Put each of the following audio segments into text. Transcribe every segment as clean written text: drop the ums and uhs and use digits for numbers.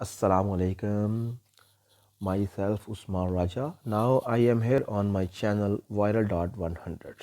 Assalamu alaikum. Myself Usman Raja. Now I am here on my channel Viral.100.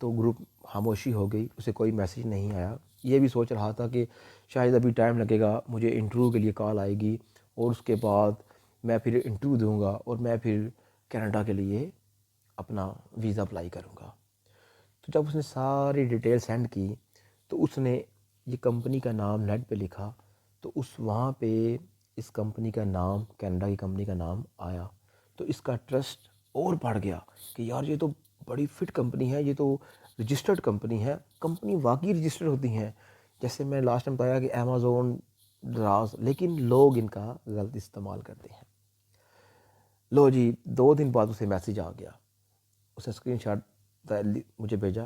تو group خاموشی ہو گئی، اسے کوئی میسیج نہیں آیا۔ یہ بھی سوچ رہا تھا کہ شاید ابھی ٹائم لگے گا، مجھے انٹرویو کے لیے کال آئے گی اور اس کے بعد میں پھر انٹرویو دوں گا اور میں پھر کینیڈا کے لیے اپنا ویزا اپلائی کروں گا۔ تو جب اس نے ساری ڈیٹیل سینڈ کی تو اس نے یہ کمپنی کا نام نیٹ پہ لکھا، تو وہاں پہ اس کمپنی کا نام، کینیڈا کی کمپنی کا نام آیا، تو اس کا ٹرسٹ اور بڑھ گیا کہ یار یہ تو بڑی فٹ کمپنی ہے، یہ تو رجسٹرڈ کمپنی ہے۔ کمپنی واقعی رجسٹرڈ ہوتی ہیں، جیسے میں لاسٹ ٹائم بتایا کہ امیزون، دراز، لیکن لوگ ان کا غلط استعمال کرتے ہیں۔ لو جی 2 دن بعد اسے میسیج آ گیا، اس نے اسکرین شاٹ مجھے بھیجا،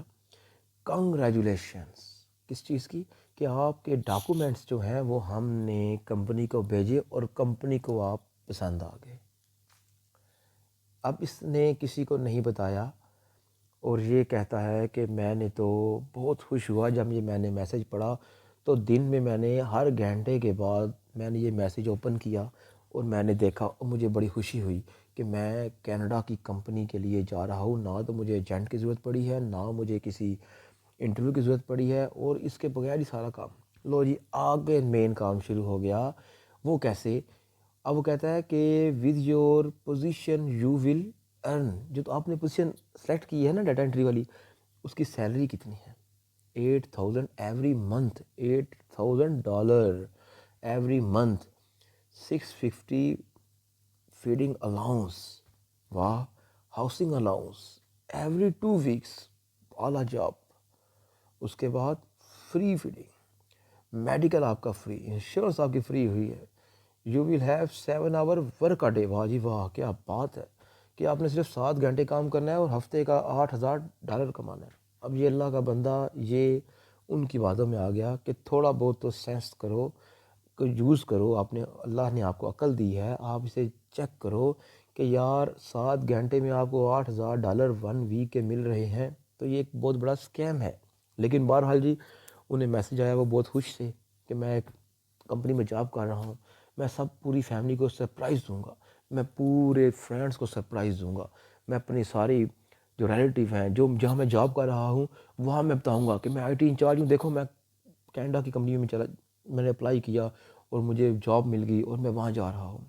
کنگریچولیشنس، کس چیز کی؟ کہ آپ کے ڈاکومنٹس جو ہیں وہ ہم نے کمپنی کو بھیجے اور کمپنی کو آپ پسند آ گئے۔ اب اس نے کسی کو نہیں بتایا اور یہ کہتا ہے کہ میں نے تو بہت خوش ہوا جب میں نے میسیج پڑھا، تو دن میں نے ہر گھنٹے کے بعد میں نے یہ میسیج اوپن کیا اور میں نے دیکھا اور مجھے بڑی خوشی ہوئی کہ میں کینیڈا کی کمپنی کے لیے جا رہا ہوں، نہ تو مجھے ایجنٹ کی ضرورت پڑی ہے، نہ مجھے کسی انٹرویو کی ضرورت پڑی ہے، اور اس کے بغیر ہی سارا کام۔ لو جی آگے مین کام شروع ہو گیا۔ وہ کیسے؟ اب وہ کہتا ہے کہ with your position you will earn, جو تو آپ نے پوزیشن سلیکٹ کی ہے نا ڈیٹا انٹری والی، اس کی سیلری کتنی ہے؟ 8,000 every month, $8,000 every month, 650 feeding allowance, واہ، ہاؤسنگ الاؤنس ایوری 2 ویکس، اعلیٰ جاب۔ اس کے بعد فری فیڈنگ، میڈیکل آپ کا فری، انشورنس آپ کی فری ہوئی ہے، you will have 7 hour work a day, واہ جی واہ، کیا بات ہے کہ آپ نے صرف 7 گھنٹے کام کرنا ہے اور ہفتے کا $8,000 کمانا ہے۔ اب یہ اللہ کا بندہ یہ ان کی باتوں میں آ گیا کہ تھوڑا بہت تو سینس کرو، کو یوز کرو، آپ نے، اللہ نے آپ کو عقل دی ہے، آپ اسے چیک کرو کہ یار 7 گھنٹے میں آپ کو $8,000 1 ویک کے مل رہے ہیں، تو یہ ایک بہت بڑا سکیم ہے۔ لیکن بہرحال جی انہیں میسیج آیا، وہ بہت خوش تھے کہ میں ایک کمپنی میں جاب کر رہا ہوں، میں پوری فیملی کو سرپرائز دوں گا، میں پورے فرینڈس کو سرپرائز دوں گا، میں اپنی ساری جو ریلیٹیو ہیں جہاں میں جاب کر رہا ہوں وہاں میں بتاؤں گا کہ میں IT انچارج ہوں، دیکھو میں کینیڈا کی کمپنی میں میں نے اپلائی کیا اور مجھے جاب مل گئی اور میں وہاں جا رہا ہوں۔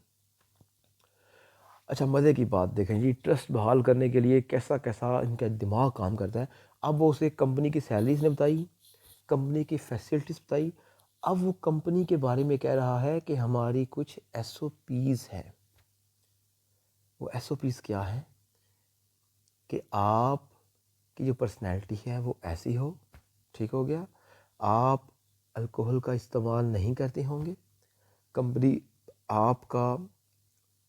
اچھا مزے کی بات دیکھیں جی، ٹرسٹ بحال کرنے کے لیے کیسا کیسا ان کا دماغ کام کرتا ہے۔ اب وہ اسے کمپنی کی سیلریز نے بتائی، کمپنی کی فیسلٹیز بتائی، اب وہ کمپنی کے بارے میں کہہ رہا ہے کہ ہماری کچھ SOPs ہیں۔ وہ SOPs کیا ہیں؟ کہ آپ کی جو پرسنالٹی ہے وہ ایسی ہو، ٹھیک ہو گیا، آپ الکوہل کا استعمال نہیں کرتے ہوں گے، کمپنی آپ کا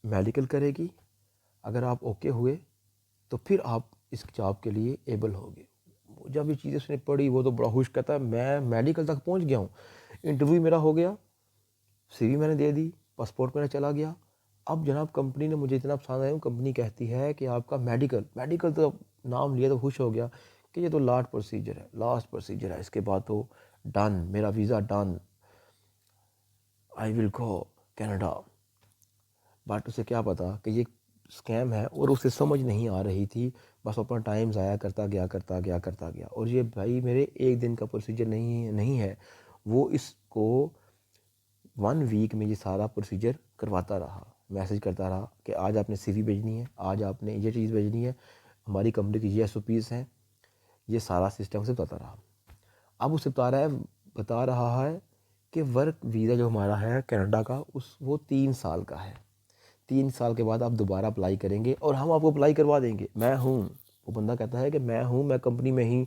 میڈیکل کرے گی، اگر آپ اوکے ہوئے تو پھر آپ اس جاب کے لیے ایبل ہوگے۔ جب یہ چیزیں اس نے پڑھی وہ تو بڑا خوش، کہتا ہے میں میڈیکل تک پہنچ گیا ہوں، انٹرویو میرا ہو گیا، CV میں نے دے دی، پاسپورٹ میرا چلا گیا، اب جناب کمپنی نے مجھے اتنا پسند آیا، کمپنی کہتی ہے کہ آپ کا میڈیکل تو نام لیا تو خوش ہو گیا کہ یہ تو لاسٹ پروسیجر ہے، اس کے بعد تو ڈن، میرا visa done, I will go Canada. But اسے کیا پتا کہ یہ اسکیم ہے اور اسے سمجھ نہیں آ رہی تھی، بس اپنا ٹائم ضائع کرتا گیا۔ اور یہ بھائی میرے ایک دن کا پروسیجر نہیں ہے، وہ اس کو 1 ویک میں یہ سارا پروسیجر کرواتا رہا، میسیج کرتا رہا کہ آج آپ نے CV بھیجنی ہے، آج آپ نے یہ چیز بھیجنی ہے، ہماری کمپنی کی یہ SOPs ہیں، یہ سارا سسٹم سے بتاتا رہا۔ اب اسے بتا رہا ہے کہ ورک ویزا جو ہمارا ہے کینیڈا کا وہ 3 سال کا ہے، 3 سال کے بعد آپ دوبارہ اپلائی کریں گے اور ہم آپ کو اپلائی کروا دیں گے۔ میں ہوں، وہ بندہ کہتا ہے کہ میں کمپنی میں ہی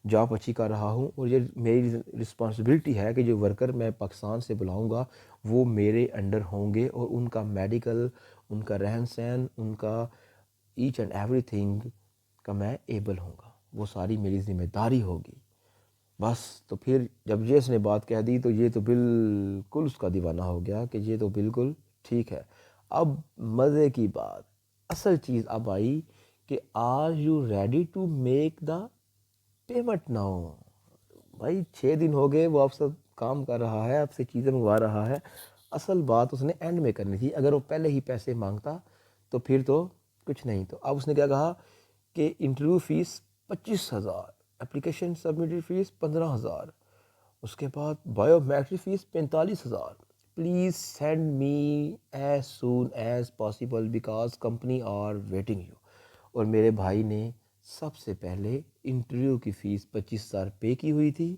جاب اچھی کر رہا ہوں اور یہ میری رسپانسبلٹی ہے کہ جو ورکر میں پاکستان سے بلاؤں گا وہ میرے انڈر ہوں گے اور ان کا میڈیکل، ان کا رہن سہن، ان کا ایچ اینڈ ایوری تھنگ کا میں ایبل ہوں گا، وہ ساری میری ذمہ داری ہوگی۔ بس تو پھر جب یہ اس نے بات کہہ دی تو یہ تو بالکل اس کا دیوانہ ہو گیا کہ یہ تو بالکل ٹھیک ہے۔ اب مزے کی بات، اصل چیز اب آئی کہ are you ready to make the payment now? بھائی 6 دن ہو گئے، وہ آپ سے کام کر رہا ہے، آپ سے چیزیں منگوا رہا ہے، اصل بات اس نے اینڈ میں کرنی تھی، اگر وہ پہلے ہی پیسے مانگتا تو پھر تو کچھ نہیں۔ تو اب اس نے کیا کہا کہ interview fee 25,000، application submitted fee 15,000، اس کے بعد biometric fee 45,000. Please send me as soon as possible because company are waiting you. اور میرے بھائی نے سب سے پہلے انٹرویو کی فیس 25,000 پے کی ہوئی تھی،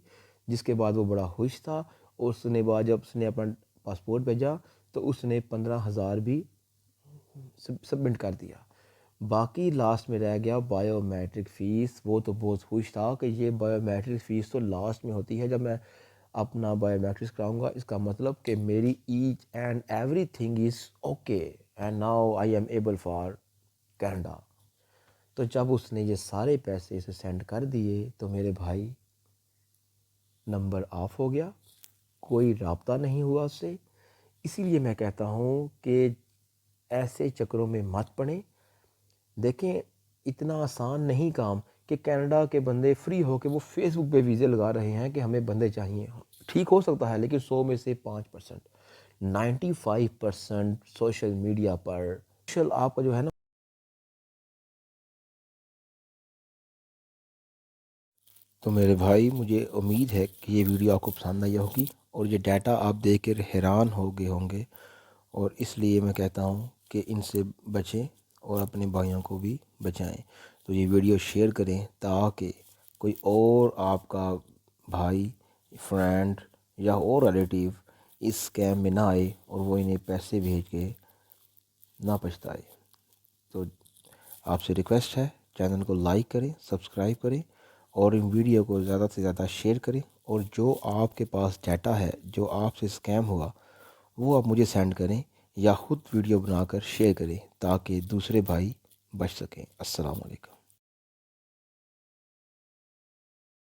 جس کے بعد وہ بڑا خوش تھا. اور اس نے بعد جب اس نے اپنا پاسپورٹ بھیجا تو اس نے 15,000 بھی سبمٹ کر دیا. باقی لاسٹ میں رہ گیا بایو میٹرک فیس. وہ تو بہت خوش تھا کہ یہ بایو میٹرک فیس تو لاسٹ میں ہوتی ہے جب میں اپنا بایو میٹرکس کراؤں گا. اس کا مطلب کہ میری each and everything is okay and now I am able for Canada. تو جب اس نے یہ سارے پیسے اسے سینڈ کر دیے تو میرے بھائی نمبر آف ہو گیا، کوئی رابطہ نہیں ہوا اس سے. اسی لیے میں کہتا ہوں کہ ایسے چکروں میں مت پڑیں. دیکھیں اتنا آسان نہیں کام کہ کینیڈا کے بندے فری ہو کے وہ فیس بک پہ ویزے لگا رہے ہیں کہ ہمیں بندے چاہیے. ٹھیک ہو سکتا ہے لیکن 100 میں سے 5%، 95% سوشل میڈیا پر آپ کا جو ہے نا. تو میرے بھائی مجھے امید ہے کہ یہ ویڈیو آپ کو پسند آئی ہوگی اور یہ ڈیٹا آپ دیکھ کر حیران ہو گئے ہوں گے. اور اس لیے میں کہتا ہوں کہ ان سے بچیں اور اپنے بھائیوں کو بھی بچائیں. تو یہ ویڈیو شیئر کریں تاکہ کوئی اور آپ کا بھائی، فرینڈ یا اور ریلیٹیو اس اسکیم میں نہ آئے اور وہ انہیں پیسے بھیج کے نہ پچھتائے. تو آپ سے ریکویسٹ ہے چینل کو لائک کریں، سبسکرائب کریں اور ان ویڈیو کو زیادہ سے زیادہ شیئر کریں. اور جو آپ کے پاس ڈیٹا ہے جو آپ سے اسکیم ہوا وہ آپ مجھے سینڈ کریں یا خود ویڈیو بنا کر شیئر کریں تاکہ دوسرے بھائی بچ سکیں. السلام علیکم.